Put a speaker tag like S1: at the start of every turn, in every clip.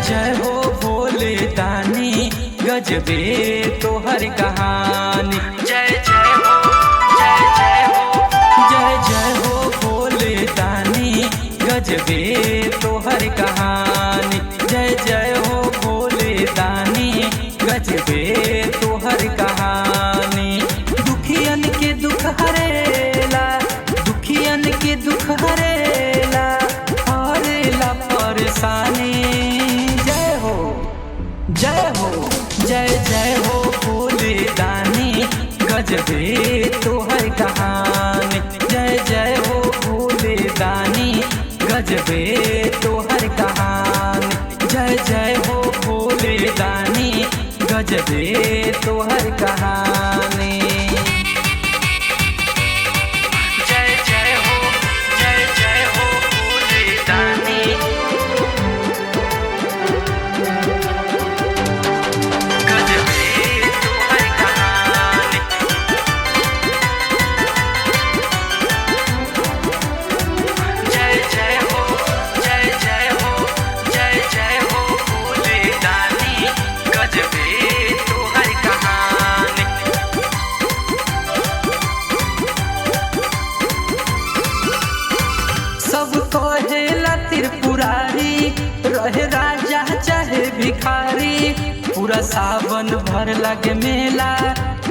S1: जय हो भोले दानी गजबे तोहर कहानी। जय जय हो जय जय हो जय जय हो भोले दानी गजबे तोहर कहानी। जय जय हो भोले दानी गजबे तोहर कहानी। दुखियन के दुख हरेला, दुखियन के दुख हरेला, हरेला परेशानी। जय हो जय जय हो भोले दानी गजबे तोहर कहानी। जय जय हो भोले दानी गजबे तोहर कहानी। जय जय हो भोले दानी गजबे तोहर कहानी। जय जय हो भोले दानी त्रिपुरारी रहे राजा चाहे भिखारी। पूरा सावन भर लगे मेला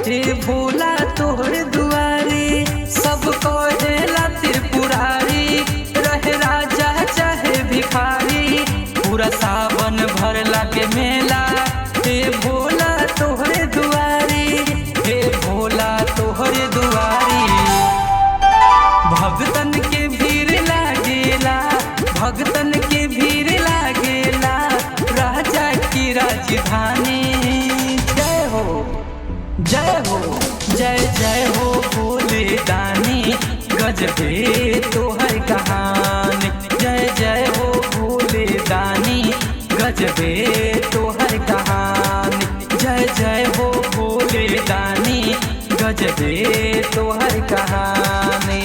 S1: हे भोला तोहर दुआरी। सब कहेला त्रिपुरारी रहे राजा चाहे भिखारी। पूरा सावन भर लगे मेला हे भोला तोहर दुआरी। हे भोला तोहर दुआरी। भगतन के भीड़ लागेला, भगतन के भीड़ लागेला, राजा की राजधानी। जय हो जय जय हो भोले दानी गजबे तोहर कहानी। जय जय हो भोले दानी गजबे तोहर कहानी। जय जय हो भोले दानी गजबे तोहर कहानी।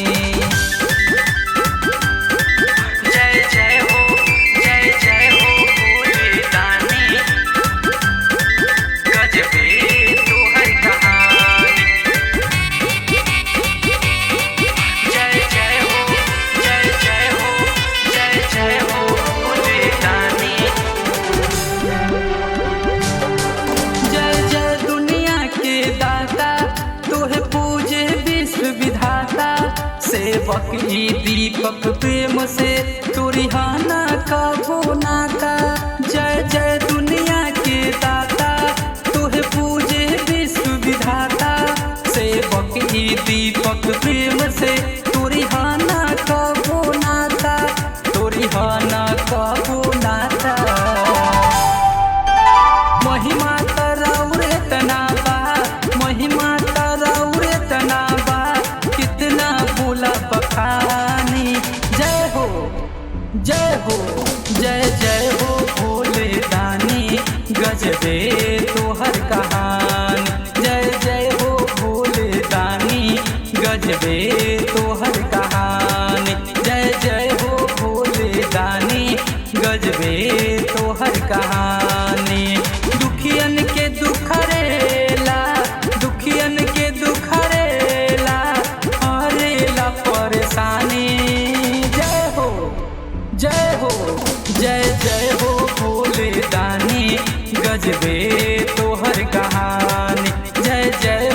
S1: सेवक ई दीपक प्रेम से तुरिहाना का नाता। जय जय दुनिया के दाता तोहे पूजे विश्व विधाता। सेवक ई दीपक प्रेम से तुरिहाना का नाता, तुरिहाना का नाता। महिमा तरौरे तनाबा, महिमा तरौरे तनाबा, कितना बोला बखानी। जय हो जय जय हो भोले दानी गजबे तोहर कहानी। जय जय हो भोले दानी गजबे तोहर कहानी। जय जय हो भोले दानी गजबे तोहर कहानी। दुखियन के दुख हरेला, दुखियन के दुख हरेला, हरेला परेशानी। जय जय हो भोले दानी गजबे तोहर कहानी। जय जय